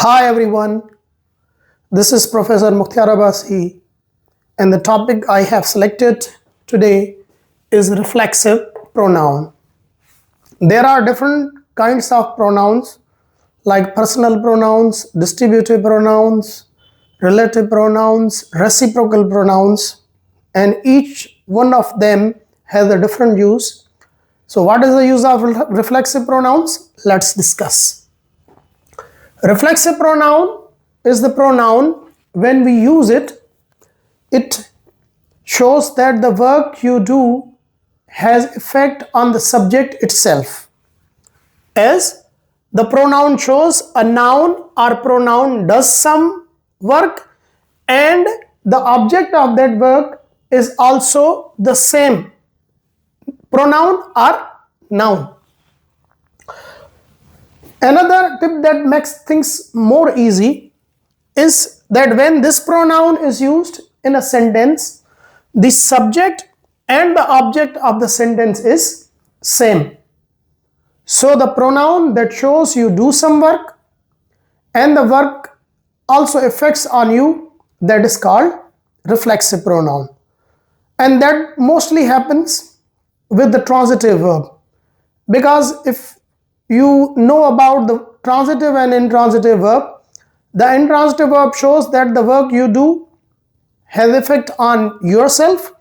Hi everyone, this is Professor Mukhtar Abbasi, and the topic I have selected today is reflexive pronoun. There are different kinds of pronouns like personal pronouns, distributive pronouns, relative pronouns, reciprocal pronouns, and each one of them has a different use. So what is the use of reflexive pronouns? Let's discuss. Reflexive pronoun is the pronoun when we use it, it shows that the work you do has effect on the subject itself. As the pronoun shows a noun or pronoun does some work and the object of that work is also the same pronoun or noun. Another tip that makes things more easy is that when this pronoun is used in a sentence, the subject and the object of the sentence is same. So the pronoun that shows you do some work and the work also affects on you, that is called reflexive pronoun. And that mostly happens with the transitive verb, because if you know about the transitive and intransitive verb, the intransitive verb shows that the work you do has effect on yourself,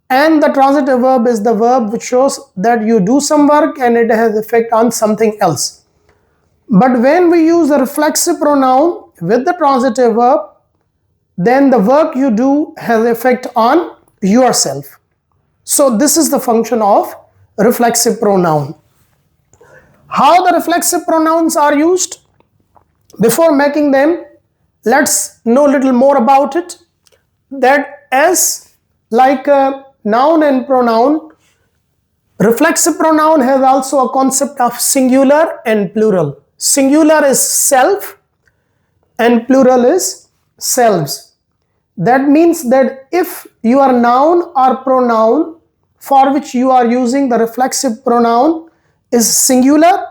and the transitive verb is the verb which shows that you do some work and it has effect on something else. But when we use the reflexive pronoun with the transitive verb, then the work you do has effect on yourself. So this is the function of reflexive pronoun. How the reflexive pronouns are used? Before making them, let's know a little more about it. That as like a noun and pronoun, reflexive pronoun has also a concept of singular and plural. Singular is self and plural is selves. That means that if your noun or pronoun for which you are using the reflexive pronoun is singular,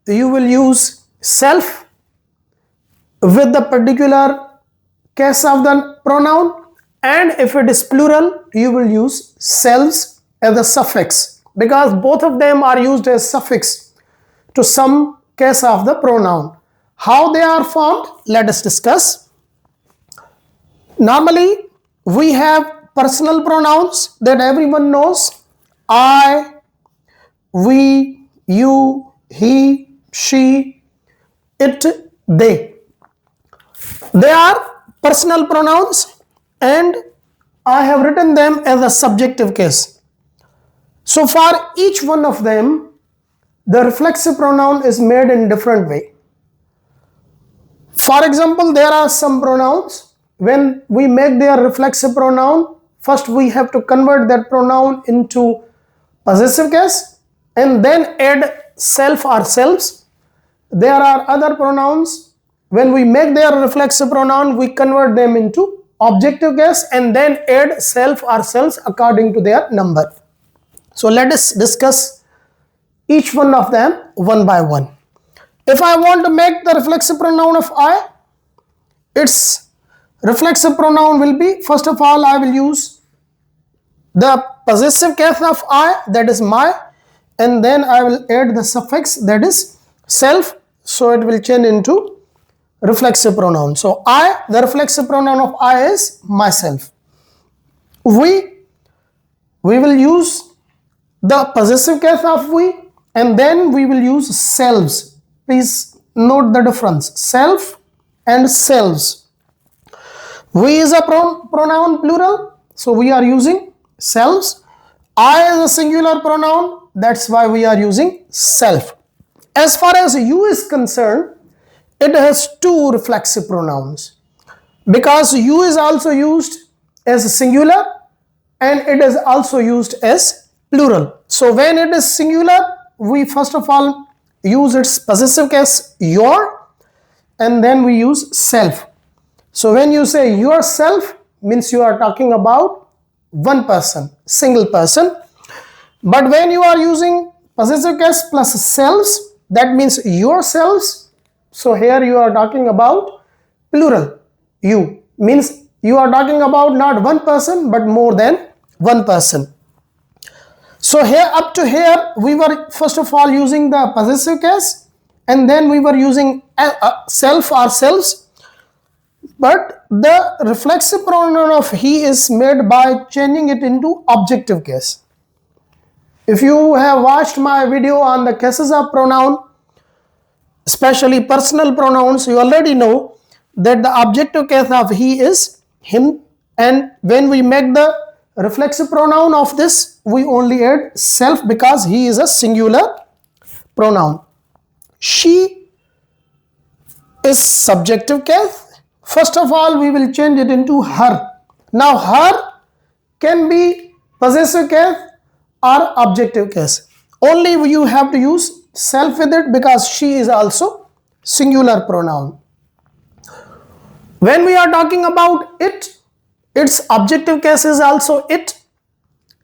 you will use self with the particular case of the pronoun, and if it is plural, you will use selves as a suffix, because both of them are used as suffix to some case of the pronoun. How they are formed, let us discuss. Normally, we have personal pronouns that everyone knows: I, we, you, he, she, it, they. They are personal pronouns and I have written them as a subjective case. So for each one of them, the reflexive pronoun is made in different way. For example, there are some pronouns, when we make their reflexive pronoun, first we have to convert that pronoun into possessive case and then add self or selves. There are other pronouns, when we make their reflexive pronoun, we convert them into objective case and then add self or selves according to their number. So let us discuss each one of them one by one. If I want to make the reflexive pronoun of I, its reflexive pronoun will be, first of all, I will use the possessive case of I, that is my, and then I will add the suffix, that is self, so it will change into reflexive pronoun. So I, the reflexive pronoun of I is myself. We will use the possessive case of we and then we will use selves. Please note the difference, self and selves. We is a pronoun plural, so we are using selves. I is a singular pronoun, that's why we are using self. As far as you is concerned, it has two reflexive pronouns, because you is also used as a singular and it is also used as plural. So when it is singular, we first of all use its possessive case your, and then we use self. So when you say yourself, means you are talking about one person, single person. But when you are using possessive case plus selves, that means yourselves, So here you are talking about plural. You means you are talking about not one person but more than one person. So here, up to here, we were first of all using the possessive case, and then we were using self, ourselves. But the reflexive pronoun of he is made by changing it into objective case. If you have watched my video on the cases of pronoun, especially personal pronouns, you already know that the objective case of he is him, and when we make the reflexive pronoun of this, we only add self because he is a singular pronoun. She is subjective case. First of all, we will change it into her. Now her can be possessive case or objective case. Only you have to use self with it because she is also singular pronoun. When we are talking about it, its objective case is also it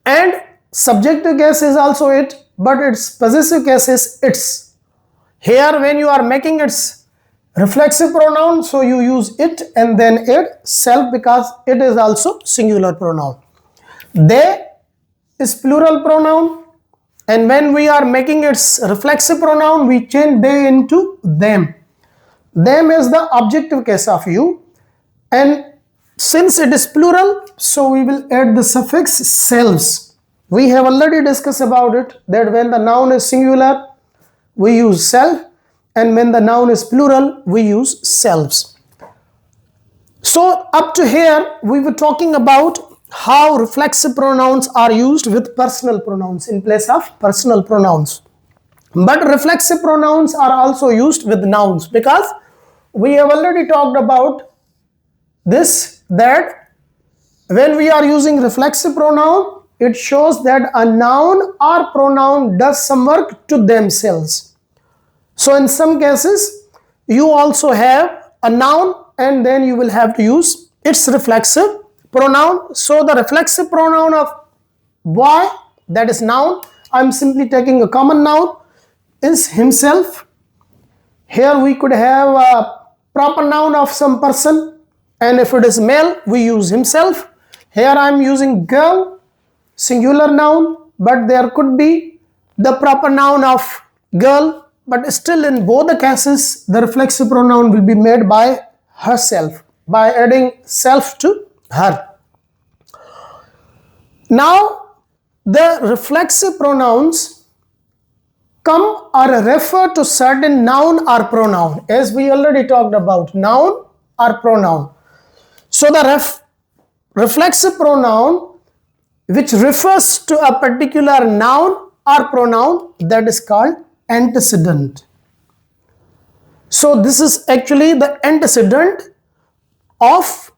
and subjective case is also it, but its possessive case is its. Here when you are making its reflexive pronoun, so you use it and then add self because it is also singular pronoun. They is plural pronoun, and when we are making its reflexive pronoun, we change they into them. Them is the objective case of you, and since it is plural, so we will add the suffix selves. We have already discussed about it, that when the noun is singular, we use self, and when the noun is plural, we use selves. So up to here, we were talking about how reflexive pronouns are used with personal pronouns in place of personal pronouns. But reflexive pronouns are also used with nouns, because we have already talked about this, that when we are using reflexive pronoun, it shows that a noun or pronoun does some work to themselves. So in some cases, you also have a noun and then you will have to use its reflexive pronoun. So the reflexive pronoun of boy, that is noun, I'm simply taking a common noun, is himself. Here we could have a proper noun of some person, and if it is male, we use himself. Here I am using girl, singular noun, but there could be the proper noun of girl, but still in both the cases, the reflexive pronoun will be made by herself, by adding self to her. Now, the reflexive pronouns come or refer to certain noun or pronoun, as we already talked about, noun or pronoun. So the reflexive pronoun which refers to a particular noun or pronoun, that is called antecedent. So this is actually the antecedent of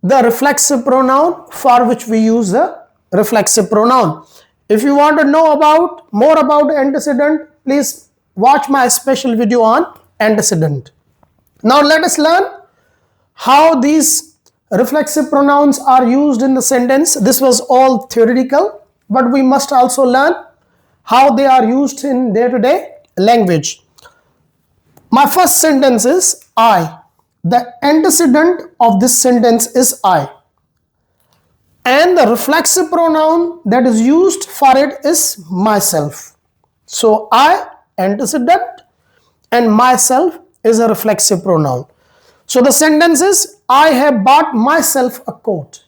the reflexive pronoun for which we use the reflexive pronoun. If you want to know more about antecedent, please watch my special video on antecedent. Now let us learn how these reflexive pronouns are used in the sentence. This was all theoretical, but we must also learn how they are used in day-to-day language. My first sentence is I. The antecedent of this sentence is I. And the reflexive pronoun that is used for it is myself. So I, antecedent, and myself is a reflexive pronoun. So the sentence is, I have bought myself a coat.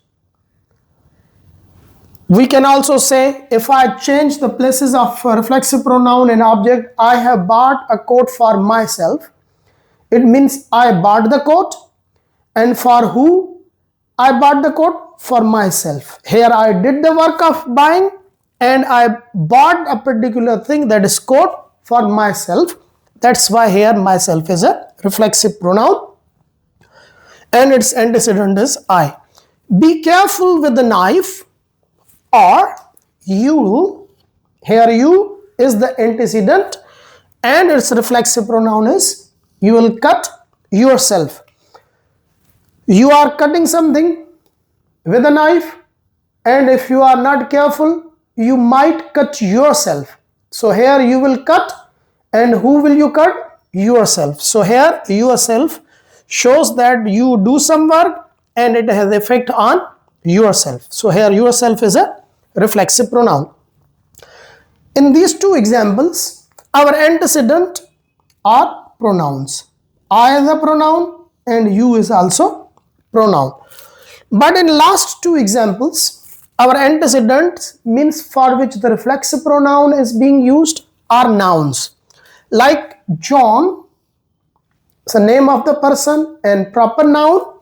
We can also say, if I change the places of reflexive pronoun and object, I have bought a coat for myself. It means I bought the coat, and for who I bought the coat? For myself. Here I did the work of buying and I bought a particular thing, that is coat, for myself. That's why here myself is a reflexive pronoun and its antecedent is I. Be careful with the knife, or you. Here you is the antecedent and its reflexive pronoun is you will cut yourself. You are cutting something with a knife, and if you are not careful, you might cut yourself. So here you will cut, and who will you cut? yourself. So here yourself shows that you do some work and it has effect on yourself. So here yourself is a reflexive pronoun. In these two examples, our antecedent are pronouns. I is a pronoun and you is also pronoun. But in last two examples, our antecedents means for which the reflexive pronoun is being used are nouns. Like John, it's the name of the person and proper noun.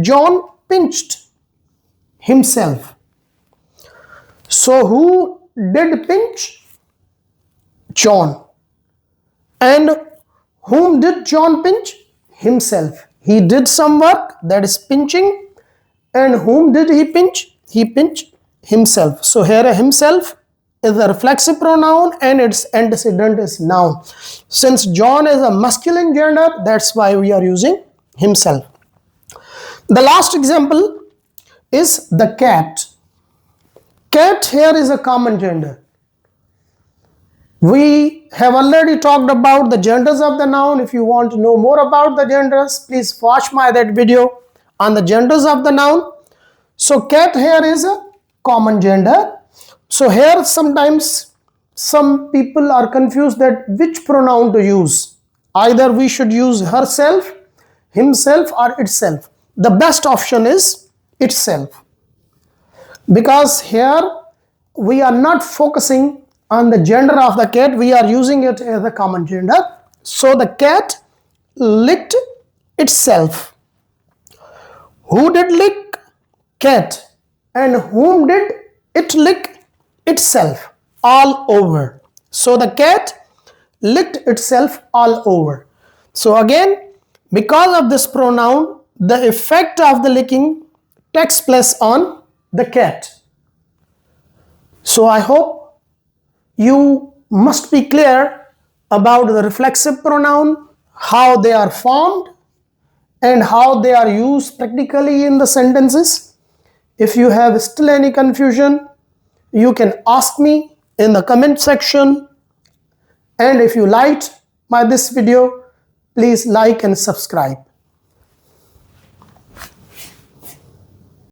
John pinched himself. So who did pinch? John. And whom did John pinch? Himself. He did some work, that is pinching. And whom did he pinch? He pinched himself. So here himself is a reflexive pronoun and its antecedent is noun. Since John is a masculine gender, that's why we are using himself. The last example is the cat. Cat here is a common gender. We have already talked about the genders of the noun. If you want to know more about the genders, please watch that video on the genders of the noun. So cat here is a common gender. So here sometimes some people are confused that which pronoun to use. Either we should use herself, himself or itself. The best option is itself. Because here we are not focusing on the gender of the cat, we are using it as a common gender. So the cat licked itself. Who did lick? Cat. And whom did it lick? Itself. All over. So the cat licked itself all over. So again, because of this pronoun, the effect of the licking takes place on the cat. So I hope you must be clear about the reflexive pronoun, how they are formed and how they are used practically in the sentences. If you have still any confusion, you can ask me in the comment section. And if you liked this video, please like and subscribe.